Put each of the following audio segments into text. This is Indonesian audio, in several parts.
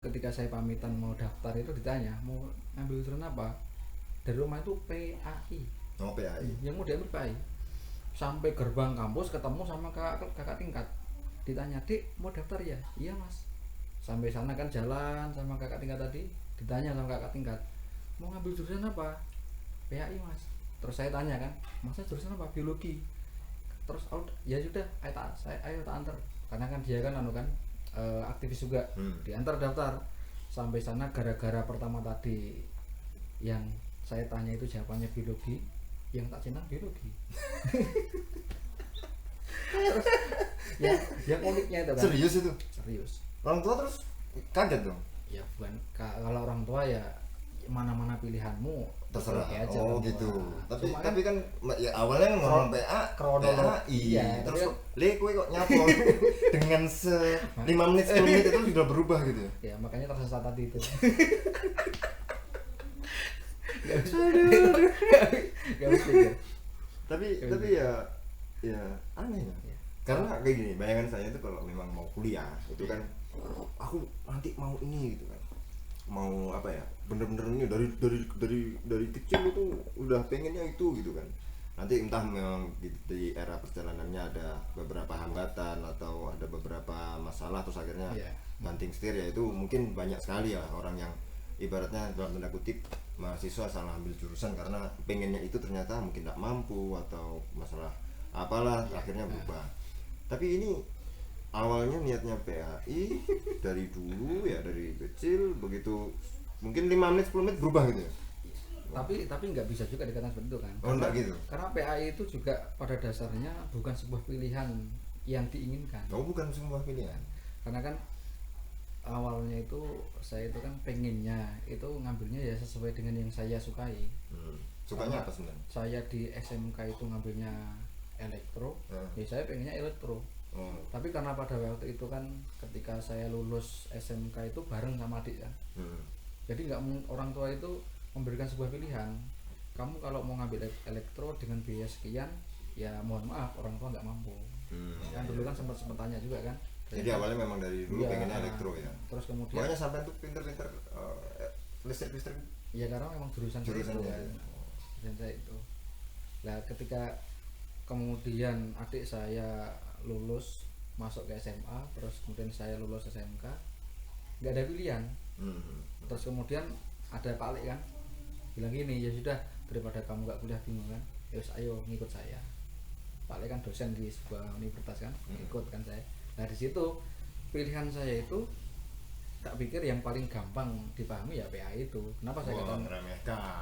ketika saya pamitan mau daftar itu ditanya mau ambil jurusan apa, dari rumah itu PAI. Oh, PAI. Yang mau diambil PAI, sampai gerbang kampus ketemu sama kakak tingkat, ditanya, "Dik, mau daftar ya?" "Iya mas." Sampai sana kan jalan sama kakak tingkat tadi, ditanya sama kakak tingkat, "Mau ngambil jurusan apa?" "PAI mas." Terus saya tanya kan, "Masa jurusan apa?" "Biologi." Terus ya sudah, ayo tak antar, karena kan dia kan kan aktivis juga, diantar daftar. Sampai sana gara-gara pertama tadi yang saya tanya itu jawabannya biologi, yang tak centang biologi. Terus yang uniknya itu kan, Serius itu? serius. Orang tua terus kaget dong? Ya bukan, kalau orang tua ya mana-mana pilihanmu Terserah. oke aja Oh orang tua. gitu. Tapi Cuma tapi kan ya awalnya kan ngomong kronologi. PAI. Iya, Terus tapi le kowe kok nyapo dengan 5 menit 10 menit itu sudah berubah gitu ya. ya makanya tersesat tadi itu. Gak mesti ya. Tapi ya aneh ya. Ya. Karena kayak gini, bayangan saya itu kalau memang mau kuliah itu kan aku nanti mau ini gitu kan. Mau apa ya? Bener-bener ini dari kecil itu udah pengennya itu gitu kan. Nanti entah memang di era perjalanannya ada beberapa hambatan atau ada beberapa masalah terus akhirnya banting setir, ya itu mungkin banyak sekali ya orang yang ibaratnya dalam tanda kutip mahasiswa salah ambil jurusan karena pengennya itu ternyata mungkin tidak mampu atau masalah apalah akhirnya berubah. Tapi ini awalnya niatnya PAI dari dulu ya, dari kecil begitu mungkin 5 menit 10 menit berubah gitu ya. Tapi nggak bisa juga dikatakan seperti itu kan. Oh enggak gitu. Karena PAI itu juga pada dasarnya bukan sebuah pilihan yang diinginkan. Oh bukan sebuah pilihan. Karena kan awalnya itu saya itu kan pengennya itu ngambilnya ya sesuai dengan yang saya sukai. Sukanya apa sebenarnya? Saya di SMK itu ngambilnya elektro, ya saya pengennya elektro. Tapi karena pada waktu itu kan ketika saya lulus SMK itu bareng sama adik ya. Jadi nggak, orang tua itu memberikan sebuah pilihan, kamu kalau mau ngambil elektro dengan biaya sekian, ya mohon maaf orang tua nggak mampu. Kan dulu kan sempat tanya juga kan. Jadi awalnya memang dari dulu pengennya elektro ya. Terus kemudian makanya sampai tuh pinter-pinter listrik. Ya karena memang jurusan saya itu kan. Dan saya itu. Nah ketika kemudian adik saya lulus masuk ke SMA, terus kemudian saya lulus SMK, nggak ada pilihan. Terus kemudian ada Pak Lek kan bilang gini, ya sudah daripada kamu nggak kuliah bingung kan, ya ayo ngikut saya. Pak Lek kan dosen di sebuah universitas kan, ikut kan saya. Nah di situ pilihan saya itu tak pikir yang paling gampang dipahami ya PAI itu. Kenapa saya katakan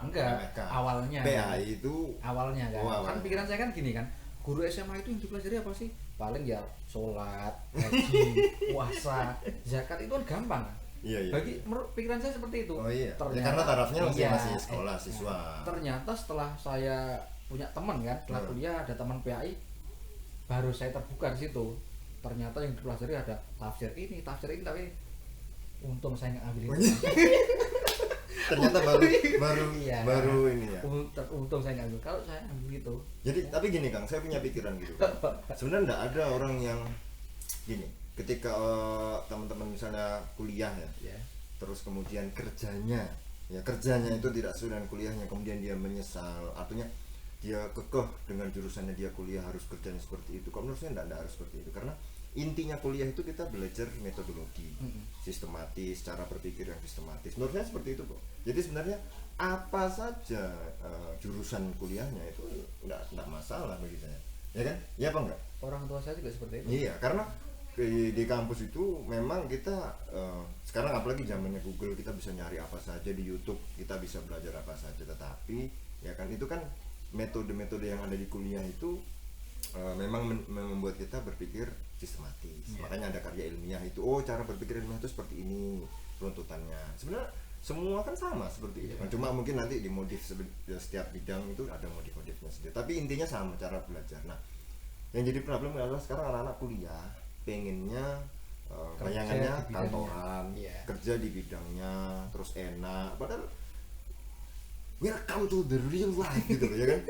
enggak? Awalnya PAI itu awalnya kan. Awal. Kan pikiran saya kan gini kan, guru SMA itu yang dipelajari apa sih? Paling ya sholat, haji, puasa, zakat, itu kan gampang kan. Iya. Bagi pikiran saya seperti itu. Oh iya. Ternyata, ya, karena tarafnya masih sekolah siswa. Ternyata setelah saya punya teman kan, setelah kuliah ada teman PAI, baru saya terbuka di situ. Ternyata yang dipelajari ada tafsir ini, tapi untung saya nggak ambil itu. Ternyata baru ini ya. Untung saya nggak ambil. Kalau saya ambil itu. Jadi tapi gini Kang, saya punya pikiran gitu. Sebenarnya enggak ada orang yang gini. Ketika teman-teman misalnya kuliah ya, terus kemudian kerjanya itu tidak sesuai dengan kuliahnya, kemudian dia menyesal, artinya dia kekeh dengan jurusannya, dia kuliah harus kerjanya seperti itu. Kalau menurut saya enggak harus seperti itu, karena intinya kuliah itu kita belajar metodologi, sistematis, cara berpikir yang sistematis. Menurut saya seperti itu kok. Jadi sebenarnya apa saja jurusan kuliahnya itu enggak masalah bagi saya, ya kan? Ya apa enggak? Orang tua saya juga seperti itu. Iya, karena di kampus itu memang kita sekarang apalagi zamannya Google, kita bisa nyari apa saja di YouTube, kita bisa belajar apa saja. Tetapi ya kan itu kan metode-metode yang ada di kuliah itu memang membuat kita berpikir sistematis. Makanya ada karya ilmiah itu, cara berpikir ilmiah itu seperti ini runtutannya. Sebenarnya semua kan sama seperti itu. Cuma mungkin nanti dimodif setiap bidang itu ada modif-modifnya sendiri. Tapi intinya sama cara belajar. Nah, yang jadi problem adalah sekarang anak-anak kuliah pengennya bayangannya kantoran, kerja di bidangnya, terus enak. Padahal welcome to the real life gitu loh, ya kan?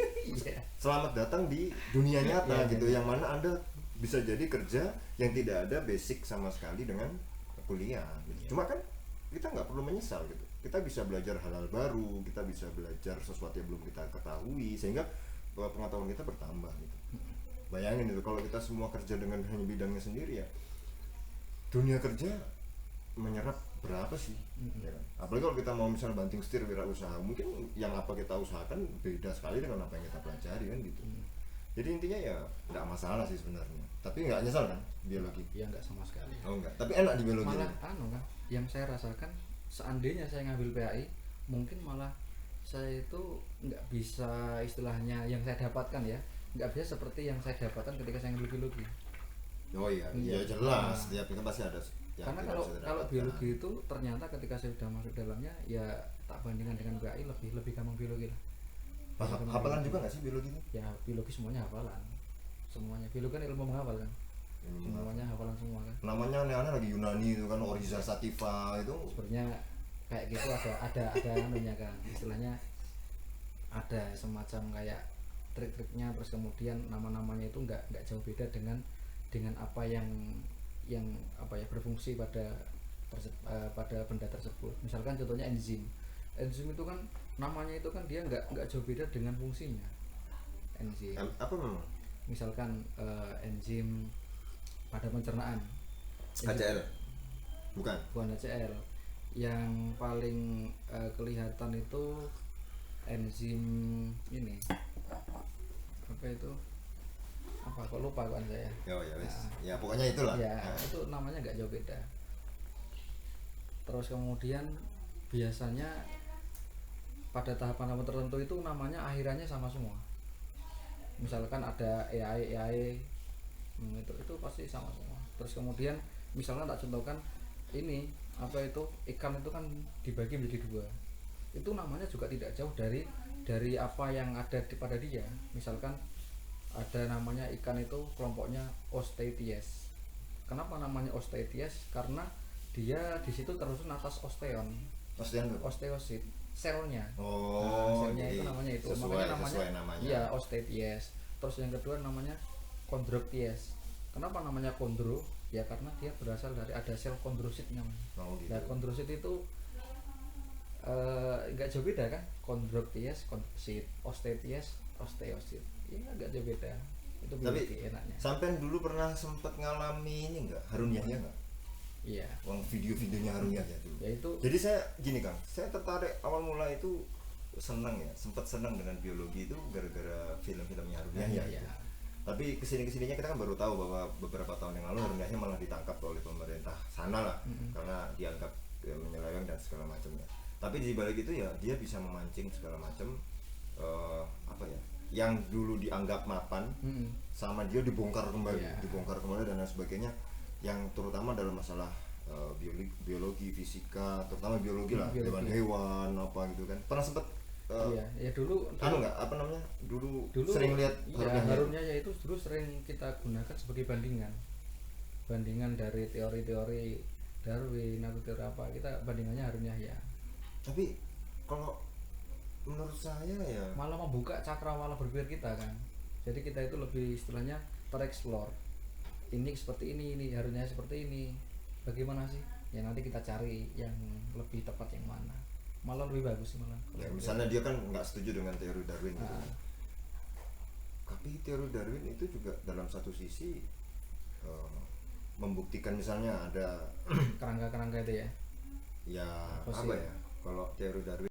Selamat datang di dunia nyata gitu, yang mana Anda bisa jadi kerja yang tidak ada basic sama sekali dengan kuliah. Cuma kan kita nggak perlu menyesal gitu. Kita bisa belajar hal-hal baru, kita bisa belajar sesuatu yang belum kita ketahui, sehingga pengetahuan kita bertambah gitu. Bayangin itu kalau kita semua kerja dengan hanya bidangnya sendiri ya, dunia kerja menyerap berapa sih? Ya kan? Apalagi kalau kita mau misalnya banting setir wirausaha, mungkin yang apa kita usahakan beda sekali dengan apa yang kita pelajari kan gitu. Jadi intinya ya nggak masalah sih sebenarnya, tapi nggak nyesal kan biologi? Ya nggak sama sekali. Oh enggak, tapi enak di biologi. Malah nih. kan yang saya rasakan seandainya saya ngambil PAI mungkin malah saya itu nggak bisa istilahnya yang saya dapatkan ya, nggak bisa seperti yang saya dapatkan ketika saya ngambil biologi. Oh iya, Iya. iya jelas, Nah. setiap itu pasti ada yang Karena tidak kalau bisa kalau didapatkan. biologi itu ternyata ketika saya sudah masuk dalamnya ya tak bandingkan dengan PAI lebih gampang biologi lah. Hafalan juga nggak sih biologi itu? Ya biologi semuanya hafalan, semuanya biologi kan ilmu menghafal kan, semuanya hafalan semua kan. Namanya aneh-aneh lagi Yunani itu kan, Oriza Sativa itu. Sebenarnya kayak gitu ada anunya kan, istilahnya ada semacam kayak trik-triknya, terus kemudian nama-namanya itu nggak jauh beda dengan apa yang apa ya berfungsi pada pada benda tersebut. Misalkan contohnya enzim itu kan namanya itu kan dia nggak jauh beda dengan fungsinya enzim. Apa memang? Misalkan enzim pada pencernaan, HCl? Bukan? bukan HCl, yang paling kelihatan itu enzim ini apa itu, apa kok lupa kan saya. Oh ya wes. Nah, Ya pokoknya itulah. ya Nah. itu namanya nggak jauh beda. Terus kemudian biasanya pada tahapan tertentu itu namanya akhirannya sama semua. Misalkan ada EAE itu pasti sama semua. Terus kemudian misalnya tak contohkan ini apa itu ikan itu kan dibagi menjadi dua, itu namanya juga tidak jauh dari apa yang ada pada dia. Misalkan ada namanya ikan itu kelompoknya Osteichthyes. Kenapa namanya Osteichthyes? Karena dia di situ tersusun atas osteon, osteosit, selnya. Oh, Selnya jadi itu namanya itu. sesuai, Makanya namanya, sesuai namanya. iya Osteichthyes. Terus yang kedua namanya Chondrochthyes. Kenapa namanya kondro? Ya karena dia berasal dari ada sel kondrositnya. Oh, gitu. Nah, kondrosit itu nggak jauh beda kan? Chondrochthyes, kondrosit, Osteichthyes, osteosit. Ya nggak jauh beda. Itu Tapi biologi enaknya. sampai dulu pernah sempet ngalami ini enggak? Harun Yahya enggak? Iya. Uang video-videonya Harun Yahya dulu. Ya itu Jadi saya gini Kang, saya tertarik awal mula itu senang ya, sempat senang dengan biologi itu gara-gara film-filmnya Harun Yahya. ya. Tapi kesininya kita kan baru tahu bahwa beberapa tahun yang lalu Harun Yahya malah ditangkap oleh pemerintah sana lah, karena dianggap menyeleweng dan segala macamnya. Tapi di balik itu ya dia bisa memancing segala macam apa ya, yang dulu dianggap mapan sama dia dibongkar kembali, Iya. dan lain sebagainya, yang terutama dalam masalah biologi, fisika, terutama biologi lah, Biologi. hewan apa gitu kan. Pernah sempet iya, ya dulu nggak apa namanya dulu dulu sering lihat iya, Harunnya ya itu dulu sering kita gunakan sebagai bandingan dari teori-teori Darwin atau teori apa, kita bandingannya Harun Yahya. Tapi kalau menurut saya ya Malah membuka cakrawala berpikir kita kan, jadi kita itu lebih istilahnya tereksplor, ini seperti ini Harun Yahya seperti ini, bagaimana sih ya, nanti kita cari yang lebih tepat yang mana, malah lebih bagus sih malah. ya misalnya dia kan nggak setuju dengan teori Darwin gitu. Nah. Tapi teori Darwin itu juga dalam satu sisi membuktikan misalnya ada kerangka-kerangka itu ya ya Fosil. apa ya, kalau teori Darwin